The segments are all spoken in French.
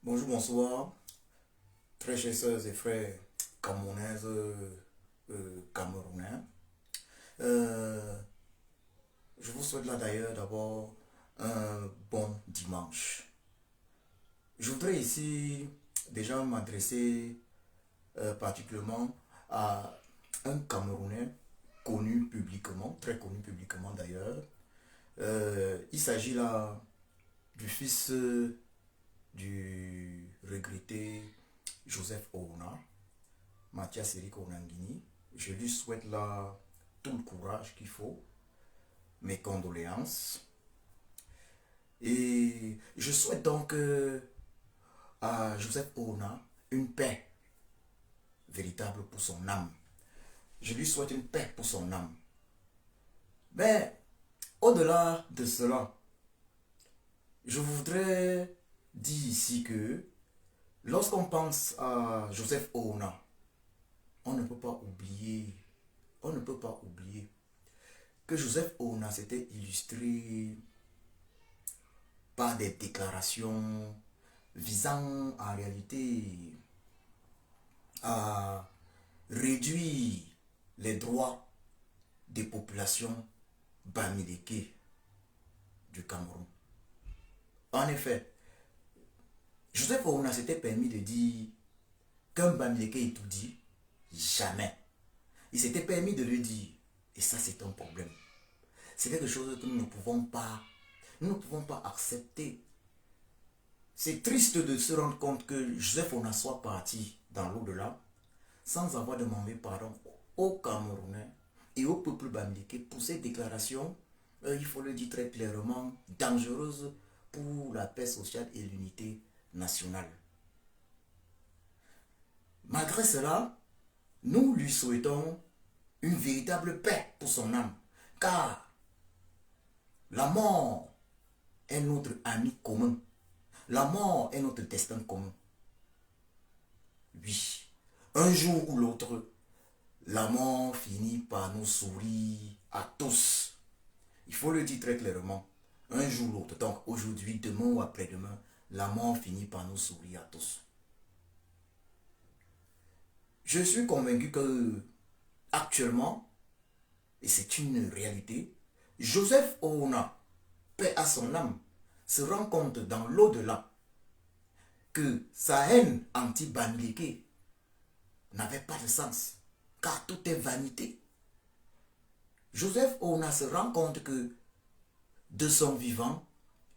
Bonjour, bonsoir, très chers sœurs et frères camerounaises, camerounais. Euh, je vous souhaite là d'ailleurs d'abord un bon dimanche. Je voudrais ici déjà m'adresser particulièrement à un Camerounais connu publiquement, très connu publiquement d'ailleurs. Il s'agit là du fils du regretté Joseph Ouna, Mathias Eric Onangini. Je lui souhaite là tout le courage qu'il faut, mes condoléances. Et je souhaite donc à Joseph Ouna une paix véritable pour son âme. Je lui souhaite une paix pour son âme. Mais au-delà de cela, je voudrais dire ici que lorsqu'on pense à Joseph Ouna, on ne peut pas oublier, on ne peut pas oublier que Joseph Ouna s'était illustré par des déclarations visant en réalité à réduire les droits des populations bamileke du Cameroun. En effet, Joseph Ouna s'était permis de dire qu'un bamileke étoudie, jamais. Il s'était permis de le dire. Et ça, c'est un problème. C'est quelque chose que nous ne pouvons pas accepter. C'est triste de se rendre compte que Joseph Ouna soit parti dans l'au-delà sans avoir demandé pardon aux Camerounais et au peuple bamileke pour ces déclarations, il faut le dire très clairement, dangereuses pour la paix sociale et l'unité nationale. Malgré cela, nous lui souhaitons une véritable paix pour son âme, car la mort est notre ami commun. La mort est notre destin commun. Oui, un jour ou l'autre, la mort finit par nous sourire à tous. Il faut le dire très clairement. Un jour ou l'autre, donc aujourd'hui, demain ou après-demain, la mort finit par nous sourire à tous. Je suis convaincu que actuellement, et c'est une réalité, Joseph Ouna, paix à son âme, se rend compte dans l'au-delà que sa haine anti-Bamileke n'avait pas de sens, car tout est vanité. Joseph Ouna se rend compte que de son vivant,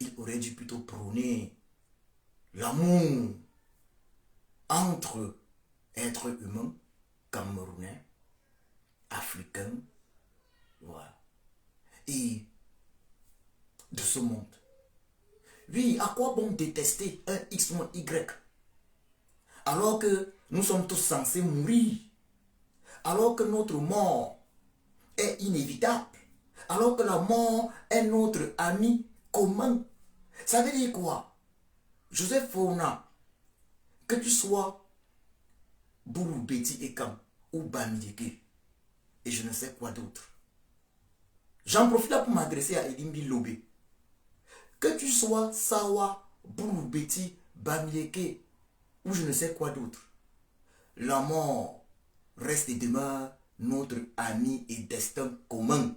il aurait dû plutôt prôner l'amour entre êtres humains, camerounais, africains, voilà, et de ce monde. Oui, à quoi bon détester un X ou un Y alors que nous sommes tous censés mourir, alors que notre mort est inévitable, alors que la mort est notre ami commun. Ça veut dire quoi? Joseph Fauna, que tu sois Boulou, Betty et Kam ou Bamideke et je ne sais quoi d'autre. J'en profite là pour m'adresser à Elimbi Lobé. Que tu sois Sawa, Boulou, Betty, Bamideke ou je ne sais quoi d'autre. La mort reste et demeure notre ami et destin commun.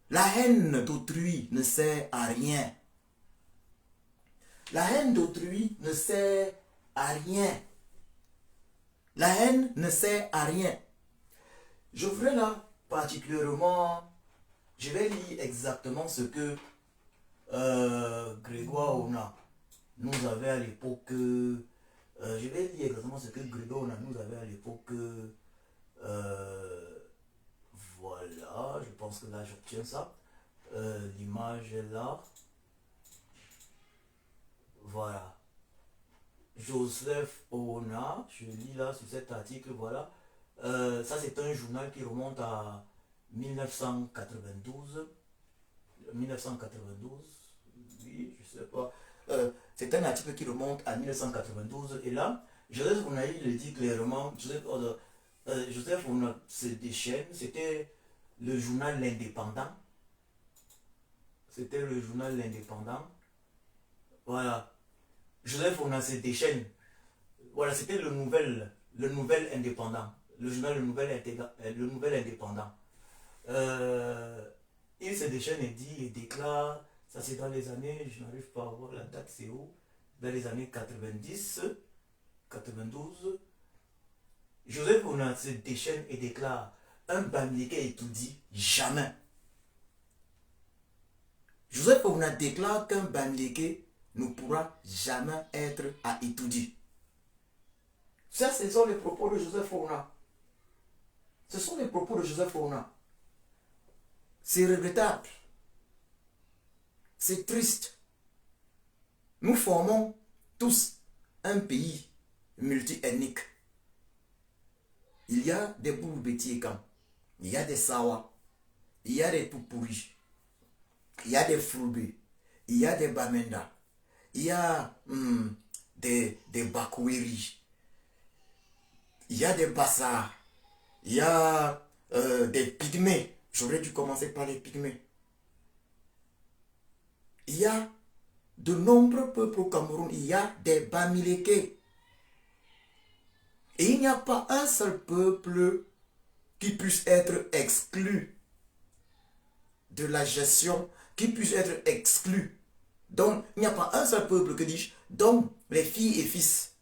La haine d'autrui ne sert à rien. La haine d'autrui ne sert à rien. La haine ne sert à rien. Je voudrais là particulièrement, je vais lire exactement ce que Grégoire Ona nous avait à l'époque. Je vais lire exactement ce que Grégoire Ona nous avait à l'époque. Euh, voilà, je pense que là j'obtiens ça. L'image est là. Voilà. Joseph Ona, je lis là sur cet article, voilà. Ça c'est un journal qui remonte à 1992. 1992, oui, je sais pas. C'est un article qui remonte à 1992 et là, Joseph Ona il le dit clairement, Joseph Ona se déchaîne, c'était le journal L'Indépendant. C'était le journal L'Indépendant. Voilà. Joseph Ona se déchaîne. Voilà, c'était le nouvel indépendant. Le journal Le Nouvel Indépendant. Il se déchaîne et dit, et déclare, ça c'est dans les années, je n'arrive pas à voir la date, c'est où? Dans les années 90, 92. Joseph Ona se déchaîne et déclare, un Bamileke étudie jamais. Joseph Ona déclare qu'un Bamileke ne pourra jamais être à étudier. Ça, ce sont les propos de Joseph Ona. Ce sont les propos de Joseph Ona. C'est regrettable. C'est triste. Nous formons tous un pays multi-ethnique. Il y a des Boulbetiekam, il y a des Sawa, il y a des Tupuri, il y a des Fulbe, il y a des Bamenda, il y a des Bakweri, il y a des Bassar, il y a des Pygmées. J'aurais dû commencer par les Pygmées. Il y a de nombreux peuples au Cameroun. Il y a des Bamileke. Et il n'y a pas un seul peuple qui puisse être exclu de la gestion, qui puisse être exclu. Donc, il n'y a pas un seul peuple, que dis-je, dont les filles et fils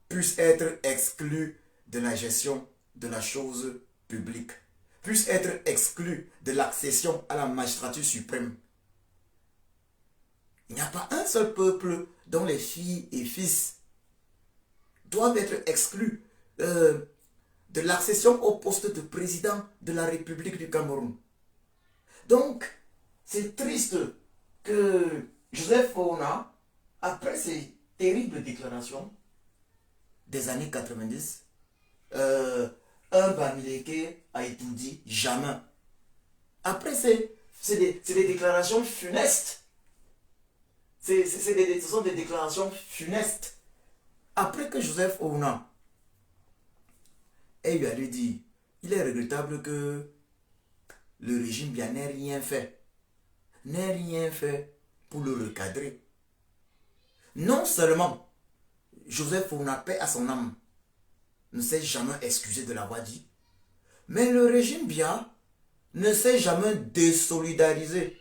puissent être exclus de la gestion de la chose publique, puissent être exclus de l'accession à la magistrature suprême. Il n'y a pas un seul peuple dont les filles et fils doivent être exclus de l'accession au poste de président de la République du Cameroun. Donc, c'est triste que Joseph Ona, après ces terribles déclarations des années 90, un Bamileke a étudié jamais. Après, c'est des déclarations funestes. Ce sont des déclarations funestes. Après que Joseph Ona lui a dit, il est regrettable que le régime bien n'ait rien fait. N'ait rien fait pour le recadrer. Non seulement Joseph Ona, paix à son âme, ne s'est jamais excusé de l'avoir dit, mais le régime bien ne s'est jamais désolidarisé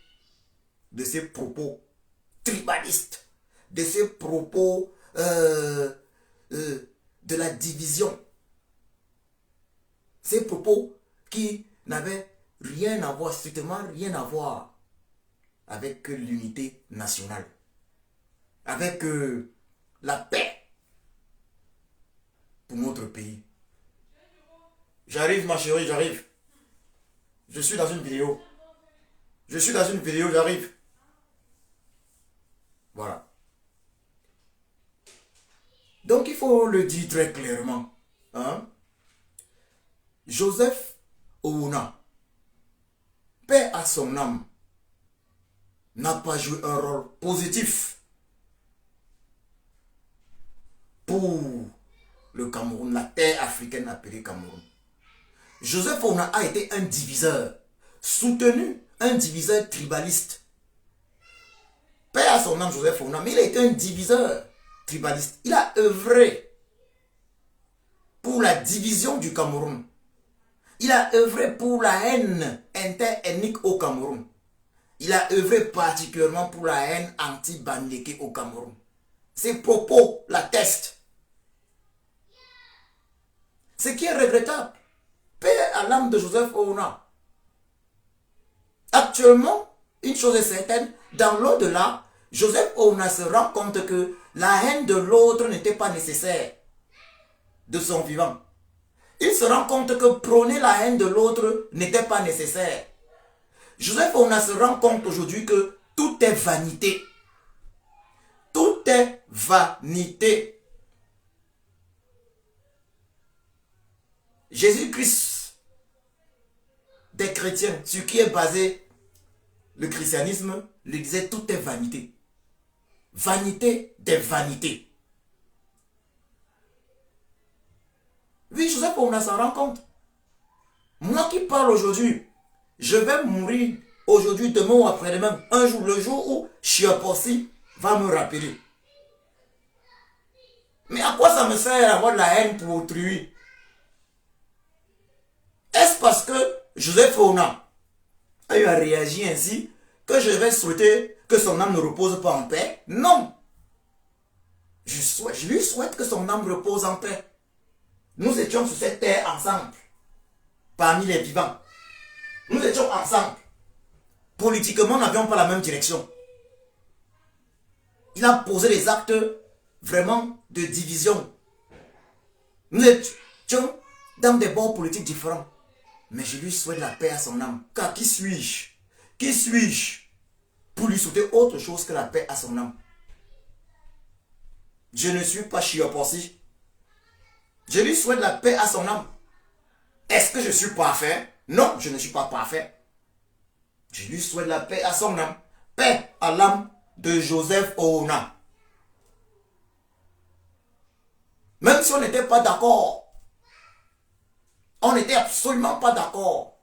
de ses propos tribalistes, de ses propos de la division. Ces propos qui n'avaient rien à voir, strictement rien à voir avec l'unité nationale, avec la paix pour notre pays. J'arrive ma chérie, j'arrive. Je suis dans une vidéo. Je suis dans une vidéo, j'arrive. Voilà. Donc il faut le dire très clairement. Hein? Joseph Ona, paix à son âme, n'a pas joué un rôle positif pour le Cameroun, la terre africaine appelée Cameroun. Joseph Ona a été un diviseur, soutenu un diviseur tribaliste. Paix à son âme, Joseph Ona, mais il a été un diviseur tribaliste. Il a œuvré pour la division du Cameroun. Il a œuvré pour la haine interethnique au Cameroun. Il a œuvré particulièrement pour la haine anti-Bamileke au Cameroun. Ses propos l'attestent. Ce qui est regrettable. Paix à l'âme de Joseph Ona. Actuellement, une chose est certaine, dans l'au-delà, Joseph Ona se rend compte que la haine de l'autre n'était pas nécessaire de son vivant. Il se rend compte que prôner la haine de l'autre n'était pas nécessaire. Joseph Ona se rend compte aujourd'hui que tout est vanité. Tout est vanité. Jésus-Christ des chrétiens, sur qui est basé le christianisme, lui disait tout est vanité. Vanité des vanités. Oui, Joseph Ona s'en rend compte. Moi qui parle aujourd'hui, je vais mourir aujourd'hui, demain ou après-demain, un jour, le jour où Chiapossi va me rappeler. Mais à quoi ça me sert d'avoir de la haine pour autrui? Est-ce parce que Joseph Ona a eu à réagir ainsi que je vais souhaiter que son âme ne repose pas en paix? Non. Je lui souhaite que son âme repose en paix. Nous étions sur cette terre ensemble, parmi les vivants. Nous étions ensemble. Politiquement, nous n'avions pas la même direction. Il a posé des actes vraiment de division. Nous étions dans des bords politiques différents. Mais je lui souhaite la paix à son âme. Car qui suis-je? Qui suis-je pour lui souhaiter autre chose que la paix à son âme? Je ne suis pas Chiapossi. Je lui souhaite la paix à son âme. Est-ce que je suis parfait? Non, je ne suis pas parfait. Je lui souhaite la paix à son âme. Paix à l'âme de Joseph Ona. Même si on n'était pas d'accord. On n'était absolument pas d'accord.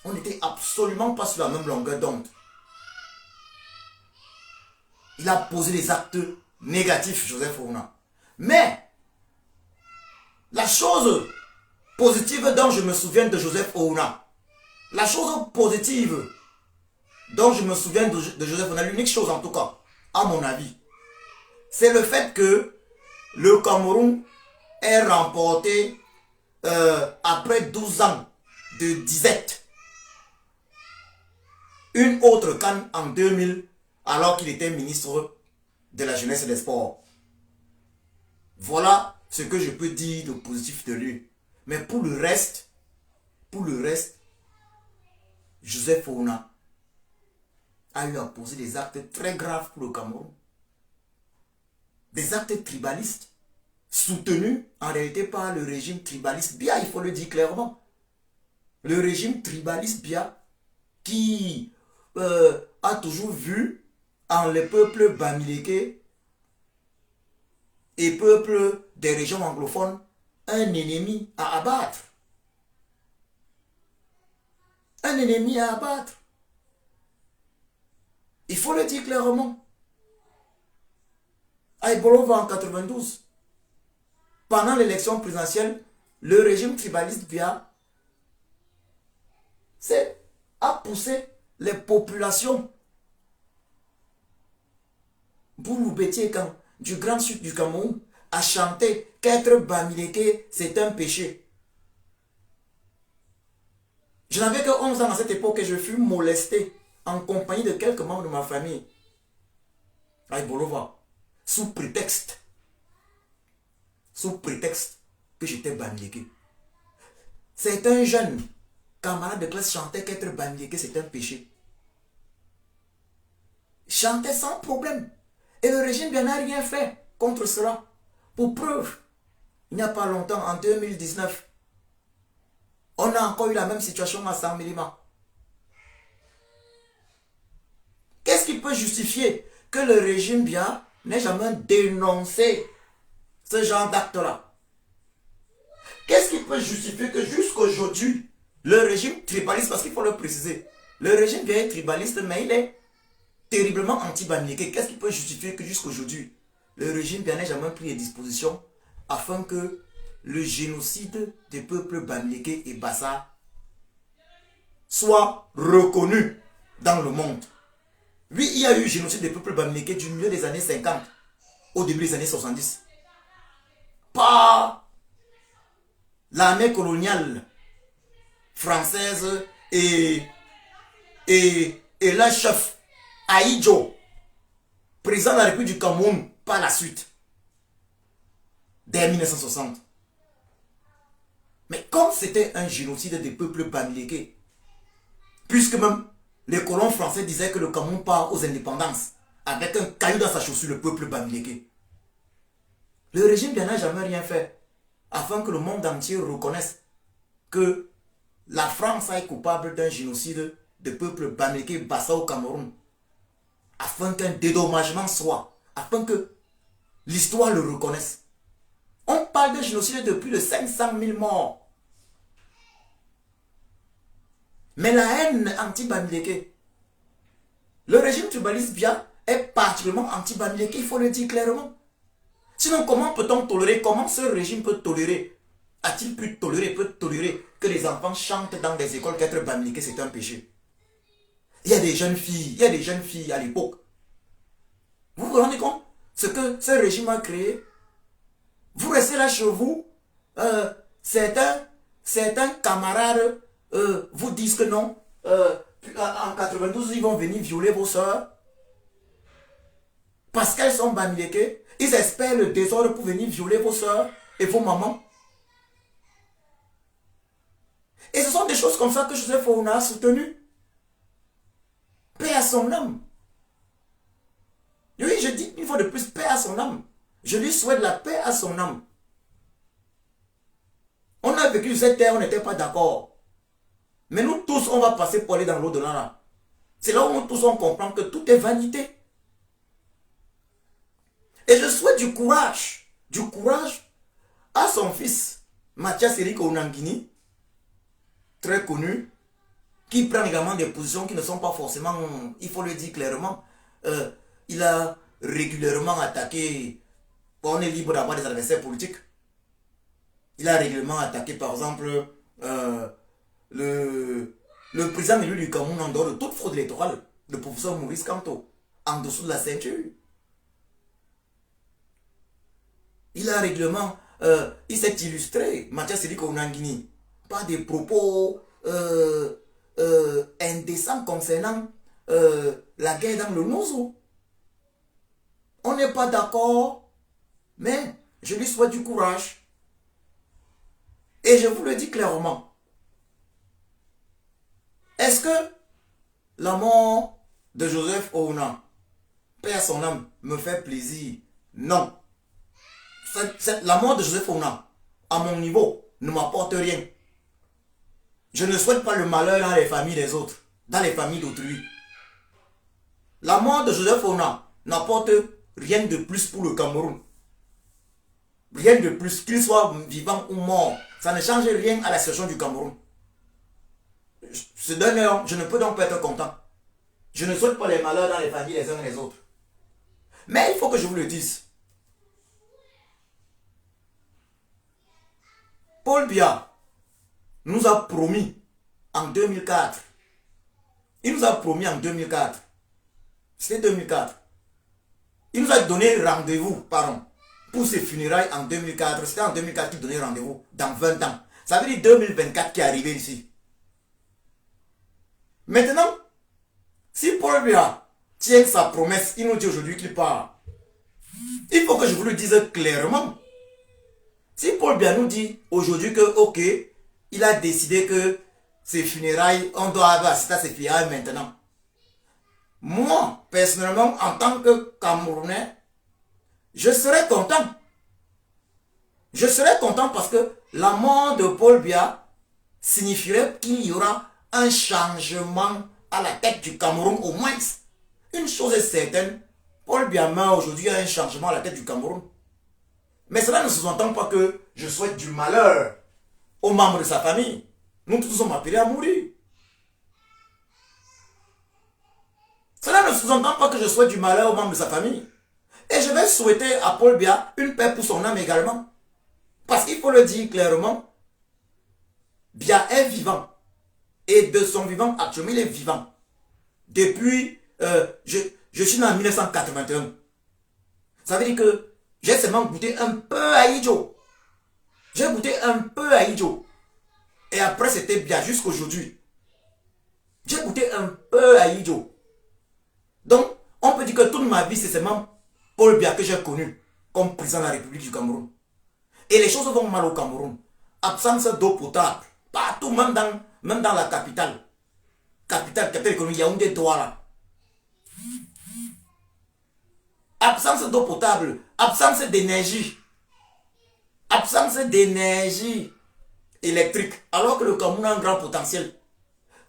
On n'était absolument pas sur la même longueur d'onde. Il a posé des actes négatifs, Joseph Ona. Mais, la chose positive dont je me souviens de Joseph Ona, la chose positive dont je me souviens de Joseph Ona, l'unique chose en tout cas, à mon avis, c'est le fait que le Cameroun ait remporté, après 12 ans de disette, une autre CAN en 2000, alors qu'il était ministre de la Jeunesse et des Sports. Voilà ce que je peux dire de positif de lui. Mais pour le reste, Joseph Ona a eu à poser des actes très graves pour le Cameroun. Des actes tribalistes, soutenus en réalité par le régime tribaliste Biya, il faut le dire clairement. Le régime tribaliste Biya qui a toujours vu en les peuples bamileke et peuples des régions anglophones un ennemi à abattre. Un ennemi à abattre. Il faut le dire clairement. À Ibolova en 92, pendant l'élection présidentielle, le régime tribaliste Biya a poussé les populations Bouloubetiékan du Grand Sud du Cameroun à chanter qu'être bamileke, c'est un péché. Je n'avais que 11 ans à cette époque et je fus molesté en compagnie de quelques membres de ma famille à Ibolova, sous prétexte que j'étais bamileke. C'est un jeune camarade de classe chantait qu'être bamileke, c'est un péché. Chantait sans problème. Et le régime n'a rien fait contre cela. Pour preuve, il n'y a pas longtemps, en 2019, on a encore eu la même situation à San Milima. Qu'est-ce qui peut justifier que le régime Biya n'ait jamais dénoncé ce genre d'acte-là? Qu'est-ce qui peut justifier que jusqu'aujourd'hui, le régime tribaliste, parce qu'il faut le préciser, le régime Biya est tribaliste, mais il est terriblement anti-bamileke. Qu'est-ce qui peut justifier que jusqu'aujourd'hui, le régime Biya n'ait jamais pris des dispositions afin que le génocide des peuples bamileke et Bassa soit reconnu dans le monde? Oui, il y a eu le génocide des peuples bamileke du milieu des années 50 au début des années 70 par l'armée coloniale française et leur chef Ahidjo, président de la République du Cameroun par la suite, dès 1960. Mais comme c'était un génocide des peuples bamileke, puisque même les colons français disaient que le Cameroun part aux indépendances avec un caillou dans sa chaussure, le peuple bamileke, le régime n'a jamais rien fait afin que le monde entier reconnaisse que la France est coupable d'un génocide des peuples bamileke Bassa au Cameroun, afin qu'un dédommagement soit, afin que l'histoire le reconnaisse. On parle de génocide de plus de 500 000 morts. Mais la haine anti-bamileke, le régime tribaliste Biya est particulièrement anti-bamileke, il faut le dire clairement. Sinon, comment peut-on tolérer? Comment ce régime peut tolérer? A-t-il pu tolérer, peut tolérer que les enfants chantent dans des écoles qu'être bamniqué, c'est un péché? Il y a des jeunes filles à l'époque. Vous vous rendez compte? Ce que ce régime a créé? Vous restez là chez vous, certains camarades vous disent que non, en 92, ils vont venir violer vos soeurs parce qu'elles sont bamilekées. Ils espèrent le désordre pour venir violer vos soeurs et vos mamans. Et ce sont des choses comme ça que Joseph Ouna a soutenu. Paix à son âme. Oui, je dis une fois de plus, paix à son âme. Je lui souhaite la paix à son âme. On a vécu cette terre, on n'était pas d'accord. Mais nous tous, on va passer pour aller dans l'au-delà. C'est là où nous tous on comprend que tout est vanité. Et je souhaite du courage à son fils, Mathias Eric Onangini, très connu, qui prend également des positions qui ne sont pas forcément, il faut le dire clairement, il a régulièrement attaqué, on est libre d'avoir des adversaires politiques, il a régulièrement attaqué par exemple le président élu du Cameroun en dehors de toute fraude électorale, le professeur Maurice Kamto, en dessous de la ceinture. Il a régulièrement, il s'est illustré, Mathias Eric Onangini, par des propos indécents concernant la guerre dans le Nozo. On n'est pas d'accord, mais je lui souhaite du courage. Et je vous le dis clairement. Est-ce que la mort de Joseph Ouna, paix à son âme, me fait plaisir? Non. La mort de Joseph Ouna, à mon niveau, ne m'apporte rien. Je ne souhaite pas le malheur dans les familles des autres, dans les familles d'autrui. La mort de Joseph Ouna n'apporte rien de plus pour le Cameroun. Rien de plus, qu'il soit vivant ou mort. Ça ne change rien à la situation du Cameroun. Je ne peux donc pas être content. Je ne souhaite pas les malheurs dans les familles les uns et les autres. Mais il faut que je vous le dise. Paul Biya nous a promis en 2004. Il nous a promis en 2004. C'était 2004. Il nous a donné rendez-vous, pour ses funérailles en 2004. C'était en 2004 qu'il donnait rendez-vous, dans 20 ans. Ça veut dire 2024 qui est arrivé ici. Maintenant, si Paul Biya tient sa promesse, il nous dit aujourd'hui qu'il part. Il faut que je vous le dise clairement. Si Paul Biya nous dit aujourd'hui que, ok, il a décidé que ses funérailles, on doit assister à ses funérailles maintenant. Moi, personnellement, en tant que Camerounais, je serais content. Je serais content parce que la mort de Paul Biya signifierait qu'il y aura un changement à la tête du Cameroun au moins. Une chose est certaine, Paul Biya meurt aujourd'hui, il y a un changement à la tête du Cameroun. Mais cela ne sous-entend pas que je souhaite du malheur aux membres de sa famille. Nous tous sommes appelés à mourir. Cela ne sous-entend pas que je souhaite du malheur aux membres de sa famille. Et je vais souhaiter à Paul Biya une paix pour son âme également. Parce qu'il faut le dire clairement, Biya est vivant. Et de son vivant, actuellement, il est vivant. Depuis, je suis né en 1981. Ça veut dire que j'ai seulement goûté un peu à Idjo. J'ai goûté un peu à Idjo. Et après, c'était bien jusqu'aujourd'hui. J'ai goûté un peu à Idjo. Donc, on peut dire que toute ma vie, c'est seulement Paul Biya que j'ai connu comme président de la République du Cameroun. Et les choses vont mal au Cameroun. Absence d'eau potable. Partout, même dans la capitale. Capitale économique, Yaoundé, Douala. Absence d'eau potable. Absence d'énergie. Absence d'énergie électrique. Alors que le Cameroun a un grand potentiel.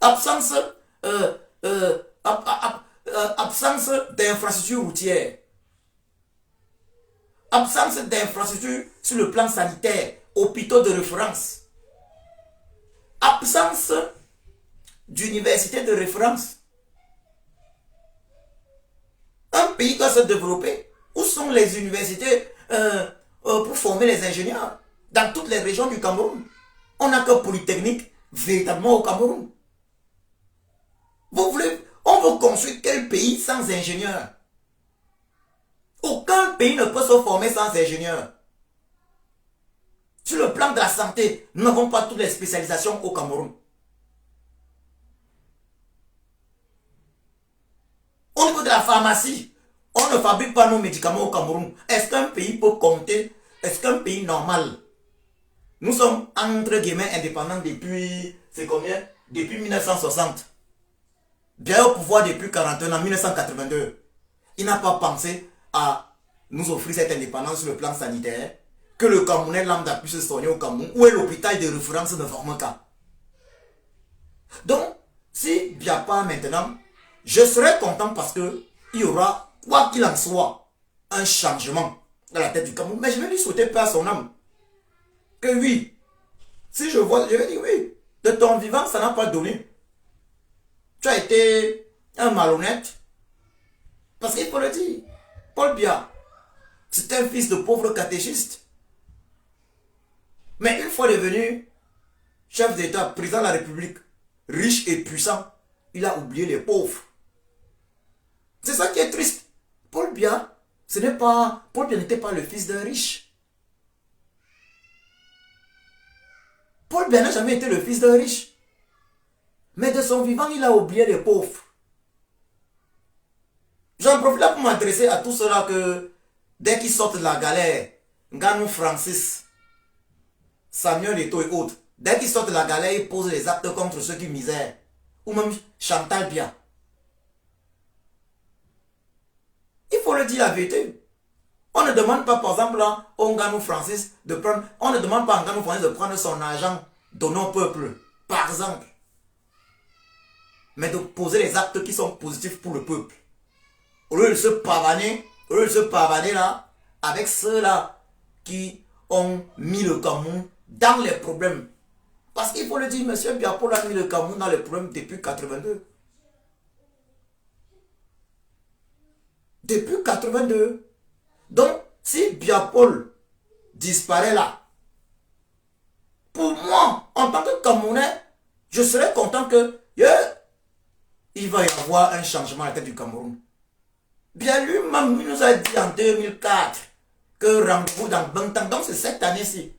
Absence absence d'infrastructures routières. Absence d'infrastructures sur le plan sanitaire, hôpitaux de référence. Absence d'universités de référence. Un pays doit se développer. Où sont les universités pour former les ingénieurs dans toutes les régions du Cameroun. On n'a que Polytechnique véritablement au Cameroun. On veut construire quel pays sans ingénieurs? Aucun pays ne peut se former sans ingénieurs. Sur le plan de la santé, nous n'avons pas toutes les spécialisations au Cameroun. Au niveau de la pharmacie, on ne fabrique pas nos médicaments au Cameroun. Est-ce qu'un pays peut compter? Est-ce qu'un pays normal? Nous sommes entre guillemets indépendants depuis, c'est combien? Depuis 1960. Bien au pouvoir depuis 41 ans, 1982. Il n'a pas pensé à nous offrir cette indépendance sur le plan sanitaire, que le Camerounais lambda puisse se soigner au Cameroun, où est l'hôpital de référence de Formaka. Donc, si Biapa maintenant, je serais content parce que il y aura, quoi qu'il en soit, un changement dans la tête du Cameroun. Mais je vais lui souhaiter paix à son âme. Que oui, si je vois, je vais dire oui, de ton vivant, ça n'a pas donné. Tu as été un malhonnête. Parce qu'il faut le dire, Paul Biya, c'est un fils de pauvre catéchiste. Mais une fois devenu chef d'État, président de la République, riche et puissant, il a oublié les pauvres. C'est ça qui est triste. Paul Biya, Paul Biya n'était pas le fils d'un riche. Paul Biya n'a jamais été le fils d'un riche. Mais de son vivant, il a oublié les pauvres. J'en profite là pour m'adresser à tous ceux-là que, dès qu'ils sortent de la galère, Nganou Francis, Samuel Eto'o et autres, dès qu'ils sortent de la galère, ils posent les actes contre ceux qui misèrent. Ou même Chantal Biya. Il faut le dire la vérité. On ne demande pas, par exemple, à Nganou Francis de prendre, on ne demande pas à Nganou Francis de prendre son argent donné au peuple, par exemple. Mais de poser les actes qui sont positifs pour le peuple. Au lieu de se pavaner, là, avec ceux-là qui ont mis le Cameroun dans les problèmes. Parce qu'il faut le dire, M. Biya a mis le Cameroun dans les problèmes depuis 82. Depuis 82. Donc, si Biya disparaît là, pour moi, en tant que Camerounais, je serais content que il va y avoir un changement à la tête du Cameroun. Bien lui-même, il nous a dit en 2004 que rendez-vous dans 20 ans, donc c'est cette année-ci.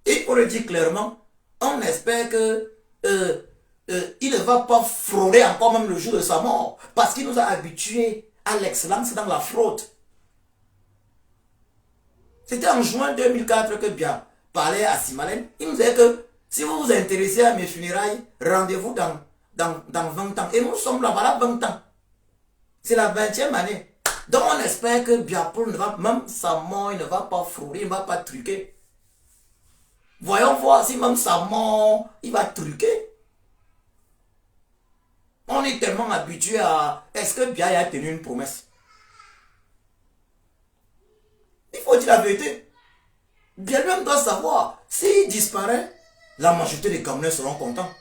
Et on le dit clairement, on espère que il ne va pas frauder encore même le jour de sa mort, parce qu'il nous a habitués à l'excellence dans la fraude. C'était en juin 2004 que Biya parlait à Simalène. Il nous disait que si vous vous intéressez à mes funérailles, rendez-vous dans 20 ans. Et nous sommes là, voilà 20 ans. C'est la 20e année. Donc on espère que Biya ne va, même sa mort, il ne va pas frauder, il ne va pas truquer. Voyons voir si même sa mort, il va truquer. On est tellement habitué à... Est-ce que Biya a tenu une promesse? Il faut dire la vérité. Biya lui-même doit savoir, s'il disparaît, la majorité des Camerounais seront contents.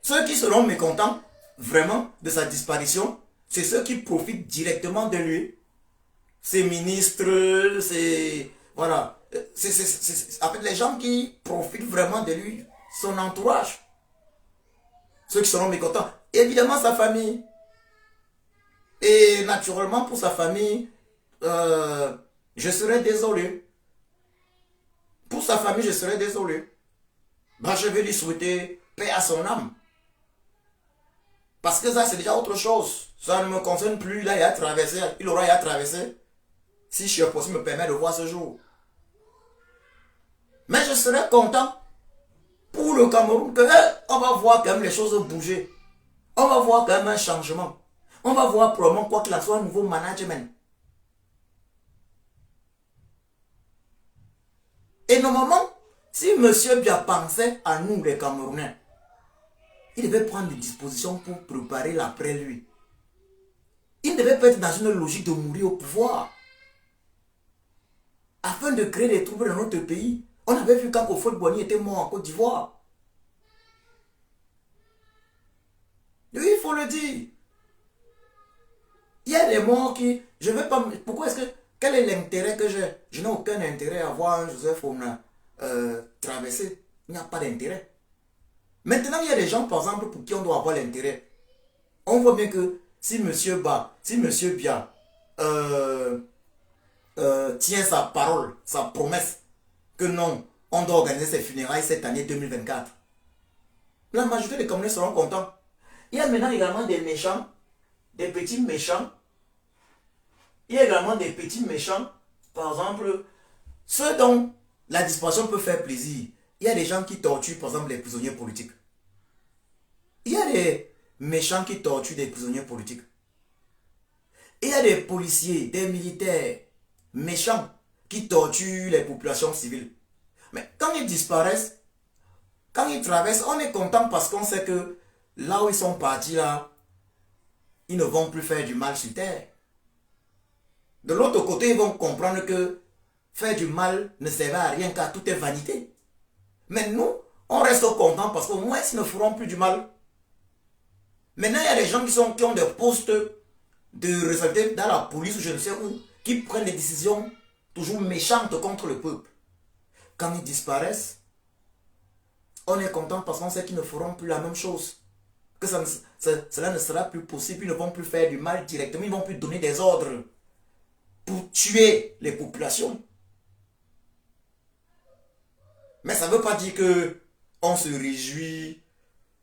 Ceux qui seront mécontents, vraiment, de sa disparition, c'est ceux qui profitent directement de lui. Ses ministres, voilà. En fait, les gens qui profitent vraiment de lui, son entourage. Ceux qui seront mécontents. Évidemment, sa famille. Et naturellement, pour sa famille, je serais désolé. Pour sa famille, je serais désolé. Ben, je vais lui souhaiter paix à son âme. Parce que ça, c'est déjà autre chose. Ça ne me concerne plus. Là, il aura à traverser. Si je suis possible me permet de voir ce jour. Mais je serais content pour le Cameroun que on va voir quand même les choses bouger. On va voir quand même un changement. On va voir probablement quoi qu'il en soit un nouveau management. Et normalement, si M. Biya pensait à nous les Camerounais, il devait prendre des dispositions pour préparer l'après lui. Il ne devait pas être dans une logique de mourir au pouvoir. Afin de créer des troubles dans notre pays. On avait vu quand Houphouët-Boigny était mort en Côte d'Ivoire. Oui, il faut le dire. Il y a des morts qui... Je ne veux pas... Pourquoi est-ce que Quel est l'intérêt que j'ai? Je n'ai aucun intérêt à voir un Joseph Ona traverser. Il n'y a pas d'intérêt. Maintenant, il y a des gens, par exemple, pour qui on doit avoir l'intérêt. On voit bien que si Monsieur Ba, si Monsieur Bia tient sa parole, sa promesse, que non, on doit organiser ses funérailles cette année 2024, la majorité des Camerounais seront contents. Il y a maintenant également des méchants, des petits méchants. Il y a également des petits méchants, par exemple, ceux dont la disparition peut faire plaisir. Il y a des gens qui torturent, par exemple, les prisonniers politiques. Il y a des méchants qui torturent des prisonniers politiques. Il y a des policiers, des militaires méchants qui torturent les populations civiles. Mais quand ils disparaissent, quand ils traversent, on est content parce qu'on sait que là où ils sont partis, là, ils ne vont plus faire du mal sur terre. De l'autre côté, ils vont comprendre que faire du mal ne sert à rien car tout est vanité. Mais nous, on reste contents parce qu'au moins, ils ne feront plus du mal. Maintenant, il y a des gens qui ont des postes de responsabilité dans la police ou je ne sais où, qui prennent des décisions toujours méchantes contre le peuple. Quand ils disparaissent, on est content parce qu'on sait qu'ils ne feront plus la même chose. Que cela ne sera plus possible, ils ne vont plus faire du mal directement, ils ne vont plus donner des ordres pour tuer les populations. Mais ça ne veut pas dire que on se réjouit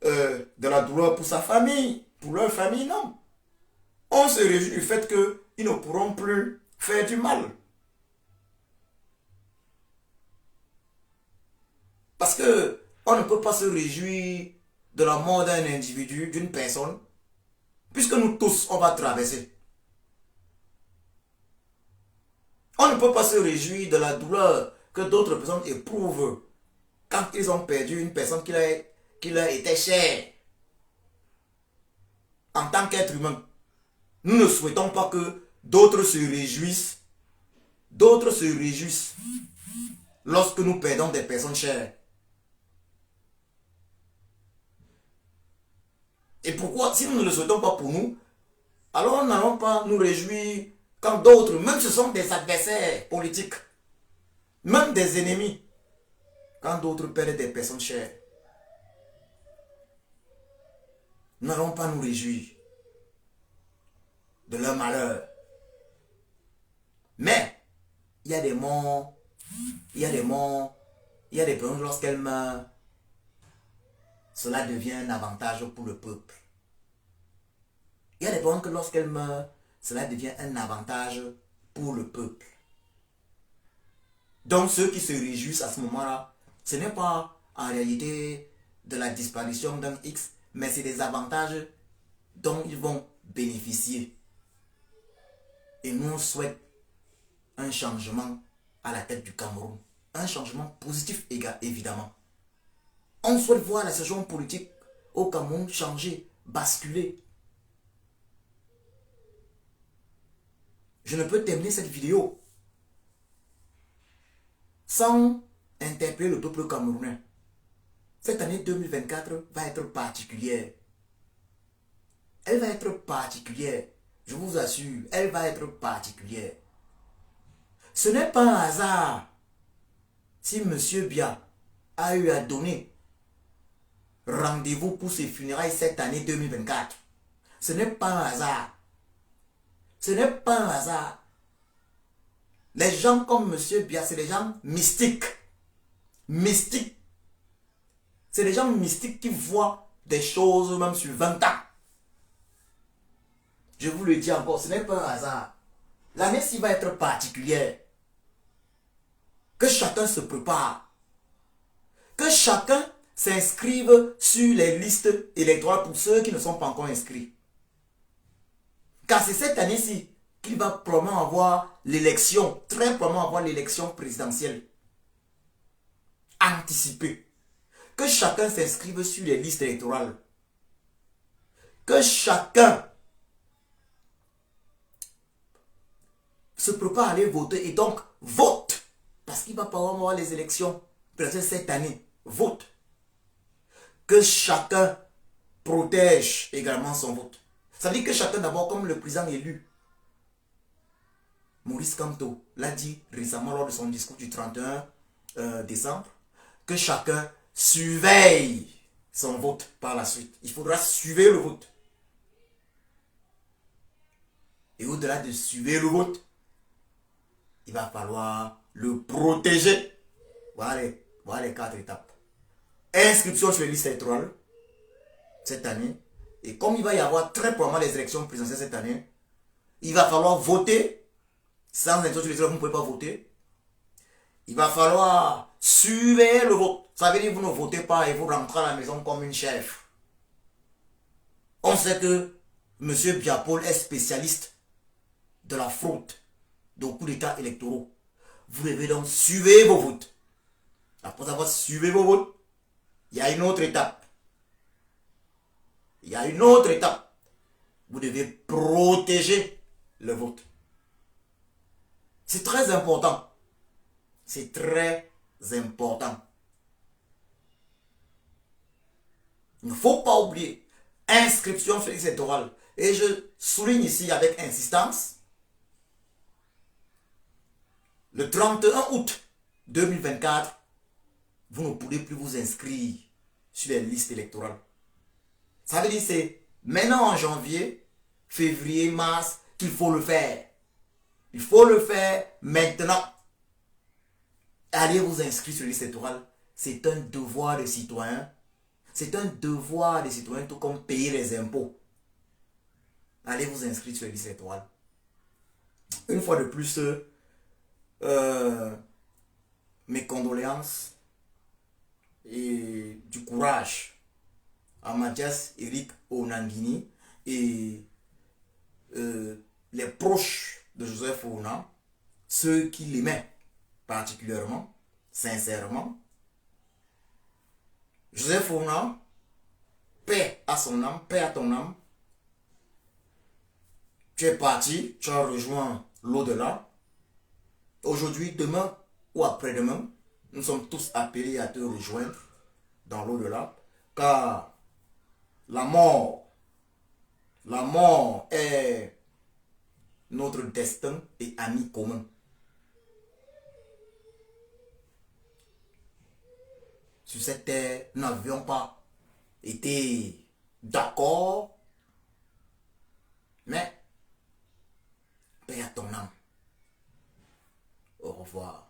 de la douleur pour sa famille, pour leur famille, non. On se réjouit du fait qu'ils ne pourront plus faire du mal. Parce que on ne peut pas se réjouir de la mort d'un individu, d'une personne, puisque nous tous, on va traverser. On ne peut pas se réjouir de la douleur que d'autres personnes éprouvent quand ils ont perdu une personne qui leur était chère. En tant qu'être humain, nous ne souhaitons pas que d'autres se réjouissent. D'autres se réjouissent lorsque nous perdons des personnes chères. Et pourquoi, si nous ne le souhaitons pas pour nous, alors nous n'allons pas nous réjouir quand d'autres, même ce sont des adversaires politiques, même des ennemis, quand d'autres perdent des personnes chères, nous n'allons pas nous réjouir de leur malheur. Mais, il y a des morts, il y a des morts, il y a des personnes lorsqu'elles meurent, cela devient un avantage pour le peuple. Il y a des personnes que lorsqu'elles meurent, cela devient un avantage pour le peuple. Donc ceux qui se réjouissent à ce moment-là, ce n'est pas en réalité de la disparition d'un X, mais c'est des avantages dont ils vont bénéficier. Et nous on souhaite un changement à la tête du Cameroun. Un changement positif évidemment. On souhaite voir la situation politique au Cameroun changer, basculer. Je ne peux terminer cette vidéo sans interpeller le peuple camerounais. Cette année 2024 va être particulière. Elle va être particulière. Je vous assure, elle va être particulière. Ce n'est pas un hasard si M. Bia a eu à donner rendez-vous pour ses funérailles cette année 2024. Ce n'est pas un hasard. Ce n'est pas un hasard. Les gens comme M. Bia, c'est des gens mystiques. Mystiques. C'est des gens mystiques qui voient des choses même sur 20 ans. Je vous le dis encore, ce n'est pas un hasard. L'année-ci va être particulière. Que chacun se prépare. Que chacun s'inscrive sur les listes électorales pour ceux qui ne sont pas encore inscrits. Car c'est cette année-ci qu'il va probablement avoir l'élection, très probablement avoir l'élection présidentielle anticipée. Que chacun s'inscrive sur les listes électorales. Que chacun se prépare à aller voter et donc vote. Parce qu'il va pas avoir les élections présidentielles cette année. Vote. Que chacun protège également son vote. Ça veut dire que chacun d'abord, comme le président élu, Maurice Kamto l'a dit récemment lors de son discours du 31 décembre, que chacun surveille son vote par la suite. Il faudra suivre le vote. Et au-delà de suivre le vote, il va falloir le protéger. Voilà les 4 étapes. Inscription sur les listes électorales cette année. Et comme il va y avoir très probablement les élections présidentielles cette année, il va falloir voter. Sans inscription sur les listes électorales, vous ne pouvez pas voter. Il va falloir suivre le vote. Ça veut dire que vous ne votez pas et vous rentrez à la maison comme une chef. On sait que M. Biapol est spécialiste de la fraude, de coups d'état électoraux. Vous devez donc suivre vos votes. Après avoir suivi vos votes, il y a une autre étape. Il y a une autre étape. Vous devez protéger le vote. C'est très important. C'est très important. Il ne faut pas oublier. Inscription sur les listes électorales. Et je souligne ici avec insistance. Le 31 août 2024, vous ne pourrez plus vous inscrire sur les listes électorales. Ça veut dire que c'est maintenant en janvier, février, mars qu'il faut le faire. Il faut le faire maintenant. Allez vous inscrire sur les listes électorales. C'est un devoir de citoyen. C'est un devoir des citoyens, tout comme payer les impôts. Allez vous inscrire sur les listes électorales. Une fois de plus, mes condoléances et du courage à Mathias Eric Onangini et les proches de Joseph Founa, ceux qui l'aimaient particulièrement, sincèrement. Joseph Founa, paix à son âme, paix à ton âme. Tu es parti, tu as rejoint l'au-delà. Aujourd'hui, demain ou après-demain, nous sommes tous appelés à te rejoindre dans l'au-delà, car la mort est notre destin et ami commun. Sur cette terre, nous n'avions pas été d'accord, mais paix à ton âme. Au revoir.